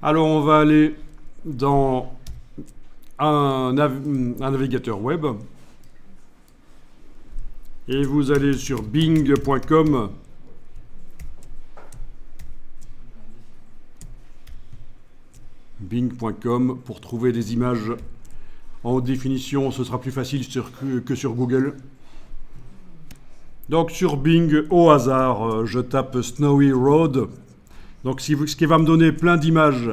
Alors on va aller dans un navigateur web et vous allez sur bing.com. Bing.com pour trouver des images en haute définition. Ce sera plus facile que sur Google. Donc sur Bing, au hasard, je tape Snowy Road. Donc ce qui va me donner plein d'images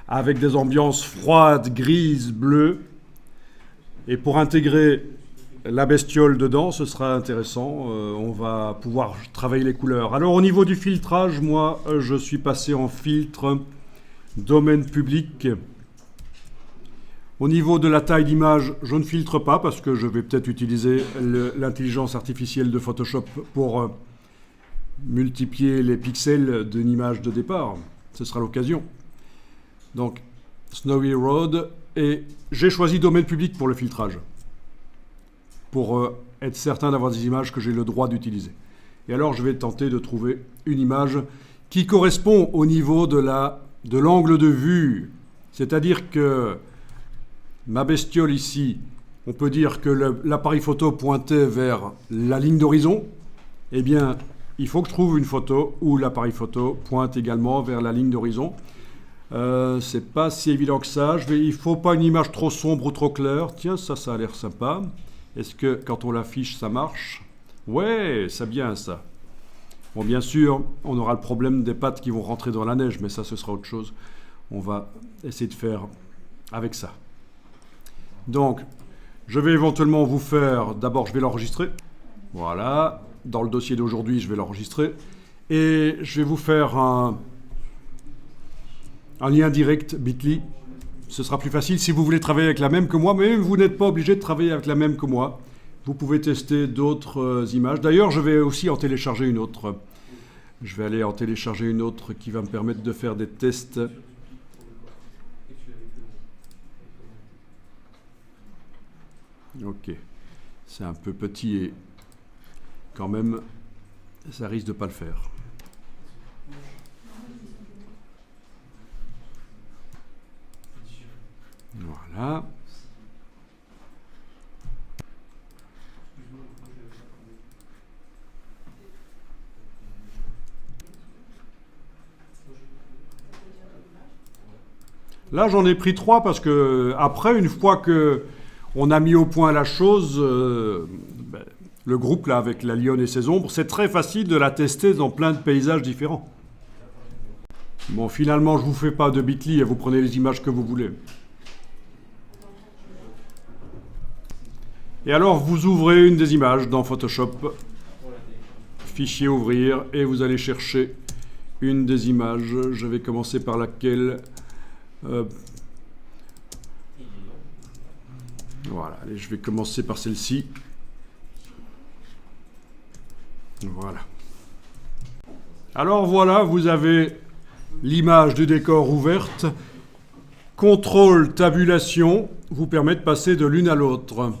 avec des ambiances froides, grises, bleues. Et pour intégrer la bestiole dedans, ce sera intéressant. On va pouvoir travailler les couleurs. Alors au niveau du filtrage, moi, je suis passé en filtre domaine public. Au niveau de la taille d'image, je ne filtre pas parce que je vais peut-être utiliser l'intelligence artificielle de Photoshop pour multiplier les pixels d'une image de départ. Ce sera l'occasion. Donc, Snowy Road. Et j'ai choisi domaine public pour le filtrage. Pour être certain d'avoir des images que j'ai le droit d'utiliser. Et alors, je vais tenter de trouver une image qui correspond au niveau de l'angle de vue. C'est-à-dire que ma bestiole ici, on peut dire que l'appareil photo pointait vers la ligne d'horizon. Eh bien, il faut que je trouve une photo où l'appareil photo pointe également vers la ligne d'horizon. C'est pas si évident que ça. Il ne faut pas une image trop sombre ou trop claire. Tiens, ça a l'air sympa. Est-ce que quand on l'affiche, ça marche? Ouais, c'est bien ça. Bon, bien sûr, on aura le problème des pattes qui vont rentrer dans la neige, mais ça, ce sera autre chose. On va essayer de faire avec ça. Donc, je vais éventuellement vous faire... D'abord, je vais l'enregistrer. Voilà. Dans le dossier d'aujourd'hui, je vais l'enregistrer. Et je vais vous faire un lien direct Bitly. Ce sera plus facile si vous voulez travailler avec la même que moi, mais vous n'êtes pas obligé de travailler avec la même que moi. Vous pouvez tester d'autres images. D'ailleurs, je vais aussi en télécharger une autre. Je vais aller en télécharger une autre qui va me permettre de faire des tests. Ok. C'est un peu petit et quand même, ça risque de ne pas le faire. Voilà. Là, j'en ai pris 3 parce que après, une fois que on a mis au point la chose, le groupe là avec la lionne et ses ombres, c'est très facile de la tester dans plein de paysages différents. Bon, finalement, je vous fais pas de Bitly et vous prenez les images que vous voulez. Et alors, vous ouvrez une des images dans Photoshop, fichier ouvrir, et vous allez chercher une des images. Je vais commencer par laquelle... voilà, allez, je vais commencer par celle-ci. Voilà. Alors voilà, vous avez l'image du décor ouverte. Contrôle tabulation vous permet de passer de l'une à l'autre.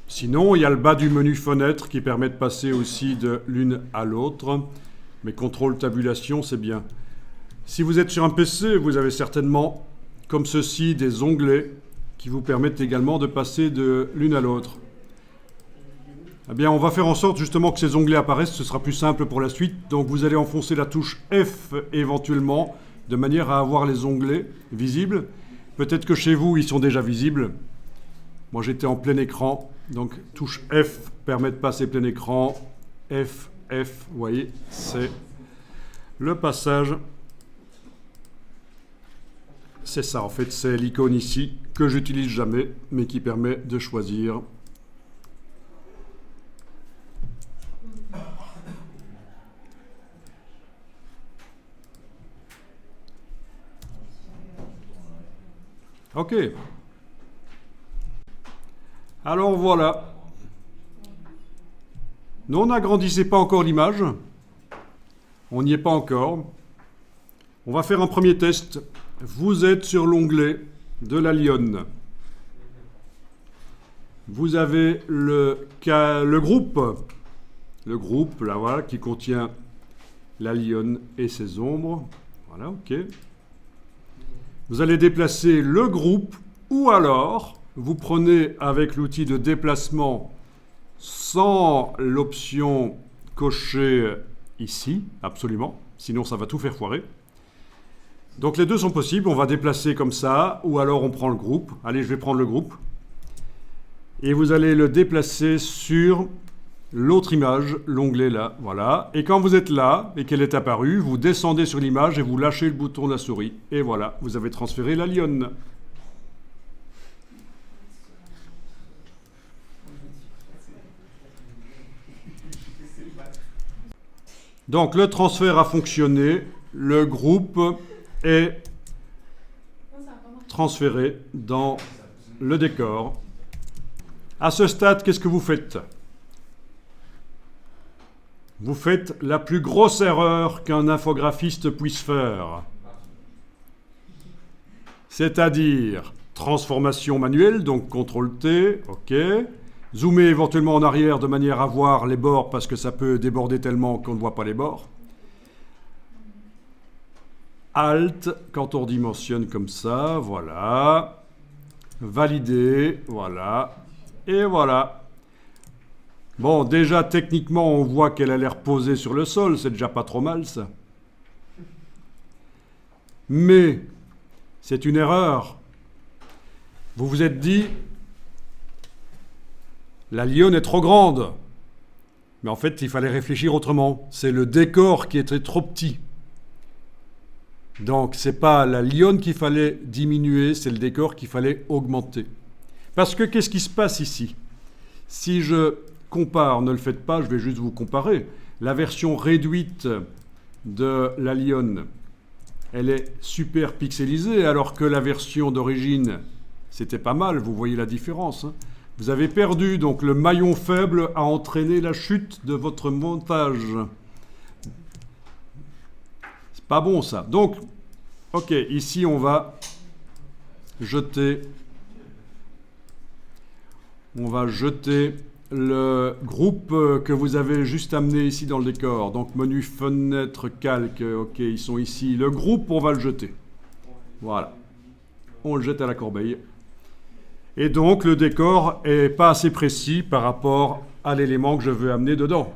Sinon, il y a le bas du menu fenêtre qui permet de passer aussi de l'une à l'autre. Mais contrôle tabulation, c'est bien. Si vous êtes sur un PC, vous avez certainement, comme ceci, des onglets qui vous permettent également de passer de l'une à l'autre. Eh bien, on va faire en sorte justement que ces onglets apparaissent, ce sera plus simple pour la suite. Donc vous allez enfoncer la touche F éventuellement, de manière à avoir les onglets visibles. Peut-être que chez vous, ils sont déjà visibles. Moi, j'étais en plein écran, donc touche F permet de passer plein écran. F, vous voyez, c'est le passage. C'est ça, en fait, c'est l'icône ici, que j'utilise jamais, mais qui permet de choisir. Ok. Alors voilà. Non, n'agrandissez pas encore l'image. On n'y est pas encore. On va faire un premier test. Vous êtes sur l'onglet de la lionne. Vous avez le groupe. Le groupe, là, voilà, qui contient la lionne et ses ombres. Voilà, ok. Vous allez déplacer le groupe ou alors vous prenez avec l'outil de déplacement sans l'option cochée ici, absolument, sinon ça va tout faire foirer. Donc les deux sont possibles, on va déplacer comme ça, ou alors on prend le groupe. Allez, je vais prendre le groupe. Et vous allez le déplacer sur l'autre image, l'onglet là, voilà. Et quand vous êtes là, et qu'elle est apparue, vous descendez sur l'image et vous lâchez le bouton de la souris. Et voilà, vous avez transféré la lionne. Donc le transfert a fonctionné, le groupe est transféré dans le décor. À ce stade, qu'est-ce que vous faites? Vous faites la plus grosse erreur qu'un infographiste puisse faire. C'est-à-dire transformation manuelle, donc CTRL-T, OK. Zoomer éventuellement en arrière de manière à voir les bords parce que ça peut déborder tellement qu'on ne voit pas les bords. Alt, quand on dimensionne comme ça, voilà. Valider, voilà. Et voilà. Bon, déjà, techniquement, on voit qu'elle a l'air posée sur le sol. C'est déjà pas trop mal, ça. Mais, c'est une erreur. Vous vous êtes dit, la lionne est trop grande. Mais en fait, il fallait réfléchir autrement. C'est le décor qui était trop petit. Donc, ce n'est pas la lionne qu'il fallait diminuer, c'est le décor qu'il fallait augmenter. Parce que qu'est-ce qui se passe ici? Si je compare, ne le faites pas, je vais juste vous comparer. La version réduite de la lionne, elle est super pixelisée, alors que la version d'origine, c'était pas mal, vous voyez la différence. Hein. Vous avez perdu, donc le maillon faible a entraîné la chute de votre montage. C'est pas bon ça. Donc, ok, ici on va jeter le groupe que vous avez juste amené ici dans le décor. Donc menu fenêtre calque, ok, ils sont ici. Le groupe, on va le jeter. Voilà. On le jette à la corbeille. Et donc le décor est pas assez précis par rapport à l'élément que je veux amener dedans.